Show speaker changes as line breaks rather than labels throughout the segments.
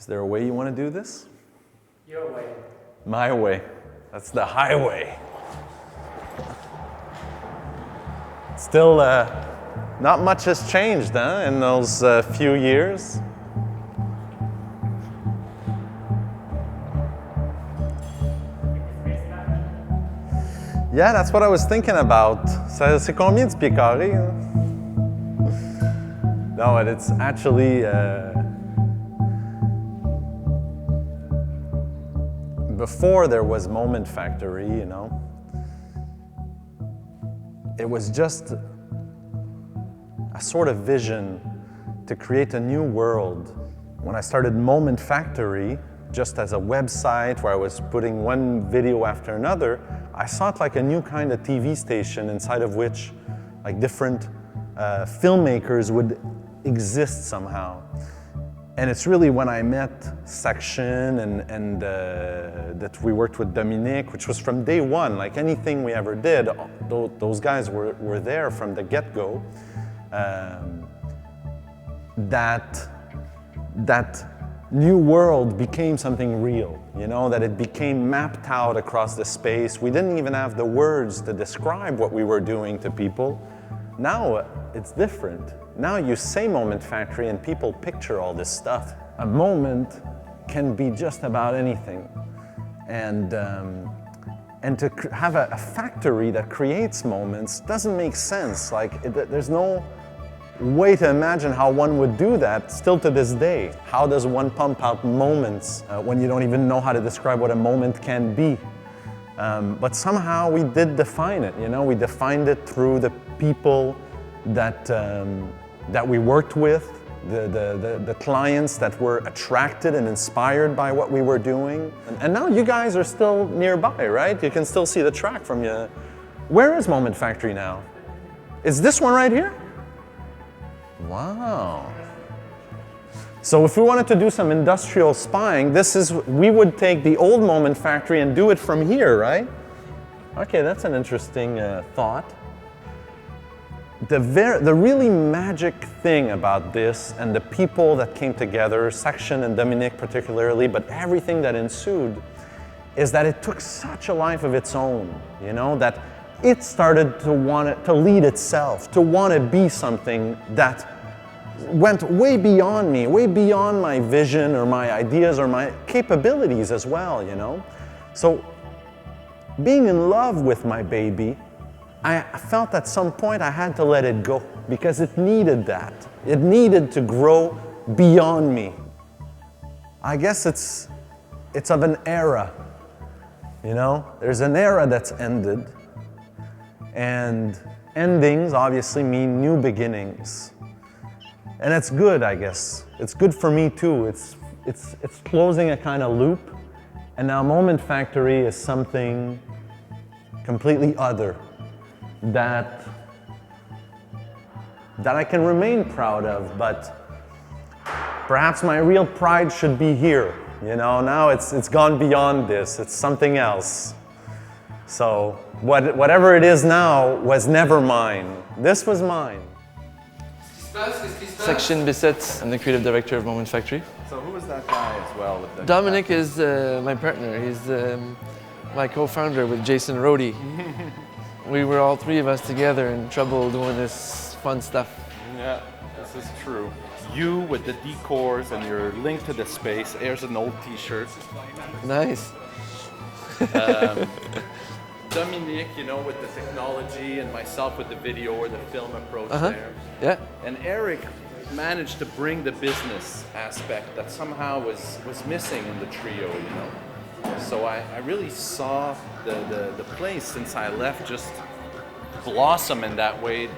there a way you want to do this?
Your way.
My way. That's the highway. Still, not much has changed in those few years. Yeah, that's what I was thinking about. C'est combien de pieds carrés? No, it's actually before there was Moment Factory, you know. It was just a sort of vision to create a new world. When I started Moment Factory, just as a website where I was putting one video after another, I saw it like a new kind of TV station inside of which like different filmmakers would exist somehow. And it's really when I met Sakchin and that we worked with Dominic, which was from day one, like anything we ever did, those guys were there from the get-go, that new world became something real, you know, that it became mapped out across the space. We didn't even have the words to describe what we were doing to people. Now it's different. Now you say Moment Factory and people picture all this stuff. A moment can be just about anything. And to have a factory that creates moments doesn't make sense. Like, there's no way to imagine how one would do that still to this day. How does one pump out moments when you don't even know how to describe what a moment can be? But somehow we did define it, you know? We defined it through the people that we worked with, the clients that were attracted and inspired by what we were doing. And now you guys are still nearby, right? You can still see the track from you. Where is Moment Factory now? Is this one right here? Wow. So if we wanted to do some industrial spying, we would take the old Moment Factory and do it from here, right? Okay, that's an interesting thought. The really magic thing about this and the people that came together, Sakchin and Dominic particularly, but everything that ensued, is that it took such a life of its own, you know, that it started to want to lead itself, to want to be something that went way beyond me, way beyond my vision or my ideas or my capabilities as well, you know. So being in love with my baby, I felt at some point I had to let it go because it needed that. It needed to grow beyond me. I guess it's of an era, you know? There's an era that's ended, and endings obviously mean new beginnings. And it's good, I guess. It's good for me too. It's closing a kind of loop, and now Moment Factory is something completely other. That I can remain proud of, but perhaps my real pride should be here. You know, now it's gone beyond this. It's something else. So whatever it is now was never mine. This was mine.
Sakchin Bessette, I'm the creative director of Moment Factory.
So who was that guy as well? With the
Dominic is my partner. He's my co-founder with Jason Rodi. We were all three of us together in trouble doing this fun stuff.
Yeah, this is true. You with the decors and your link to the space. Here's an old t-shirt.
Nice.
Dominic, you know, with the technology, and myself with the video or the film approach there.
Yeah.
And Eric managed to bring the business aspect that somehow was missing in the trio, you know. So I really saw the place since I left just blossom in that way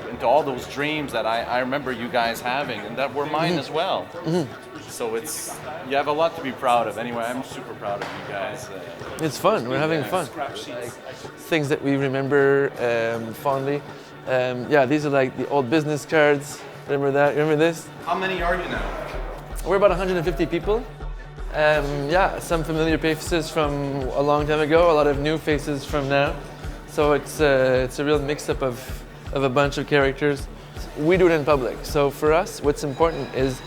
into all those dreams that I remember you guys having and that were mine as well. So you have a lot to be proud of. Anyway, I'm super proud of you guys.
It's fun. We're having fun. Like, things that we remember fondly. Yeah, these are like the old business cards. Remember that? Remember this?
How many are you now?
We're about 150 people. Yeah, some familiar faces from a long time ago, a lot of new faces from now. So it's a real mix-up of a bunch of characters. We do it in public. So for us, what's important is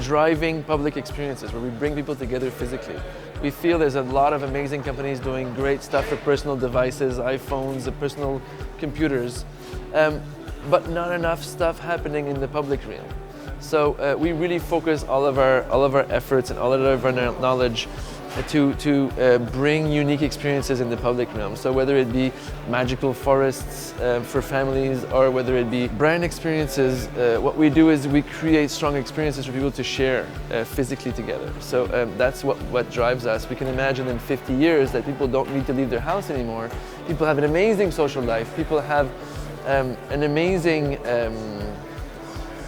driving public experiences where we bring people together physically. We feel there's a lot of amazing companies doing great stuff for personal devices, iPhones, personal computers, but not enough stuff happening in the public realm. So we really focus all of our efforts and all of our knowledge to bring unique experiences in the public realm. So whether it be magical forests for families or whether it be brand experiences, what we do is we create strong experiences for people to share physically together. So that's what drives us. We can imagine in 50 years that people don't need to leave their house anymore. People have an amazing social life. People have an amazing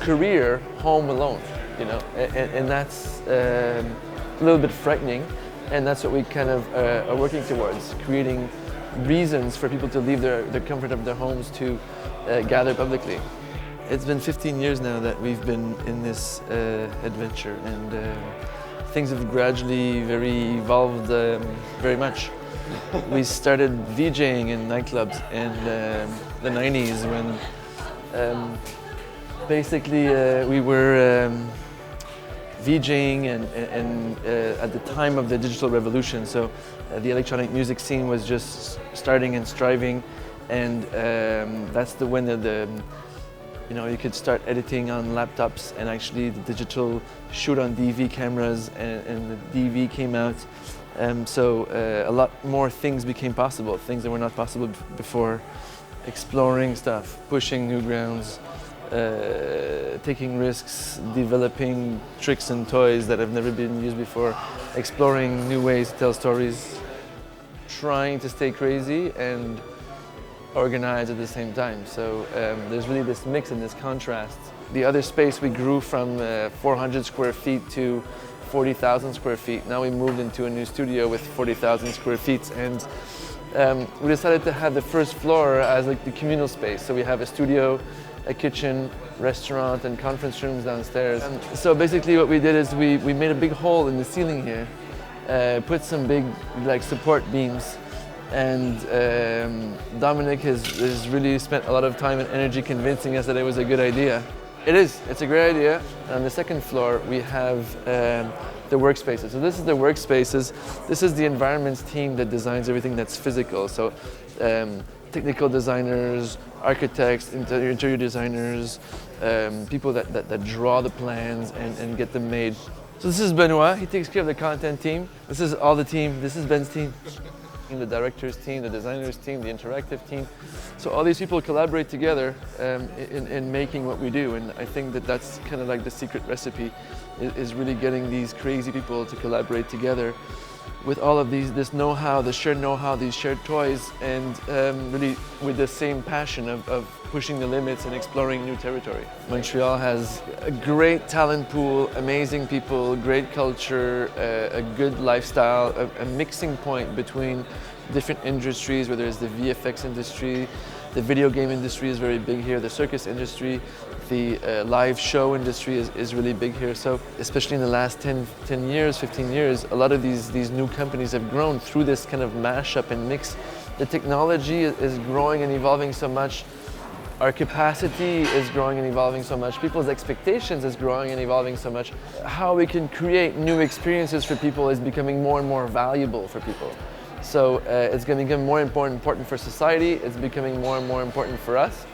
career home alone, you know, and that's a little bit frightening. And that's what we kind of are working towards, creating reasons for people to leave the comfort of their homes to gather publicly. It's been 15 years now that we've been in this adventure, and things have gradually evolved very much. We started VJing in nightclubs in the 90s when basically we were VJing and at the time of the digital revolution. So the electronic music scene was just starting and striving, and that's when you know, you could start editing on laptops, and actually the digital shoot on DV cameras, and the DV came out. So a lot more things became possible, things that were not possible before. Exploring stuff, pushing new grounds, taking risks, developing tricks and toys that have never been used before, exploring new ways to tell stories, trying to stay crazy and organized at the same time. So there's really this mix and this contrast. The other space, we grew from 400 square feet to 40,000 square feet. Now we moved into a new studio with 40,000 square feet, and we decided to have the first floor as like the communal space. So we have a studio, a kitchen, restaurant, and conference rooms downstairs. And so basically what we did is we made a big hole in the ceiling here, put some big like support beams, and Dominic has really spent a lot of time and energy convincing us that it was a good idea. It is, it's a great idea. On the second floor we have the workspaces. So this is the workspaces. This is the environments team that designs everything that's physical. So technical designers, architects, interior designers, people that draw the plans and get them made. So this is Benoit, he takes care of the content team. This is all the team, this is Ben's team. The director's team, the designers team, the interactive team. So all these people collaborate together in making what we do, and I think that that's kind of like the secret recipe, is really getting these crazy people to collaborate together with all of this know-how, the shared know-how, these shared toys, and really with the same passion of pushing the limits and exploring new territory. Montreal has a great talent pool, amazing people, great culture, a good lifestyle, a mixing point between different industries, whether it's the VFX industry, the video game industry is very big here, the circus industry, the live show industry is really big here. So especially in the last 10 years, 15 years, a lot of these new companies have grown through this kind of mashup and mix. The technology is growing and evolving so much. Our capacity is growing and evolving so much. People's expectations is growing and evolving so much. How we can create new experiences for people is becoming more and more valuable for people. So it's going to become more important for society. It's becoming more and more important for us.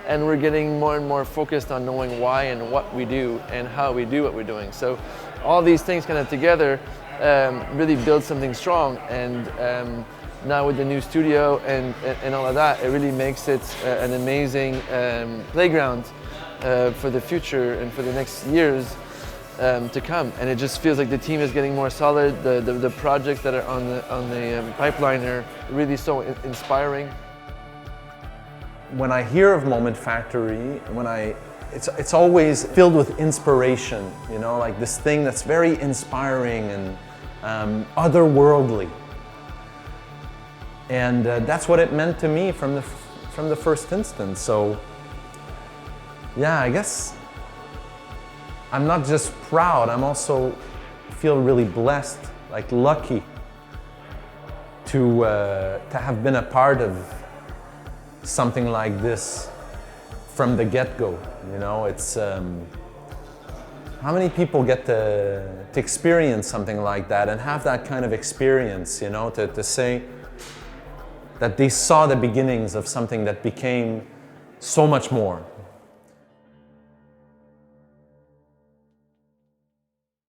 And we're getting more and more focused on knowing why and what we do and how we do what we're doing. So all these things kind of together really build something strong. And now with the new studio and all of that, it really makes it an amazing playground for the future and for the next years to come. And it just feels like the team is getting more solid. The projects that are on the pipeline are really so inspiring.
When I hear of Moment Factory, it's always filled with inspiration, you know, like this thing that's very inspiring and otherworldly. And that's what it meant to me from the first instance. So yeah, I guess I'm not just proud, I'm also feel really blessed, like lucky to have been a part of something like this from the get-go. You know, it's How many people get to experience something like that and have that kind of experience, you know, to say that they saw the beginnings of something that became so much more?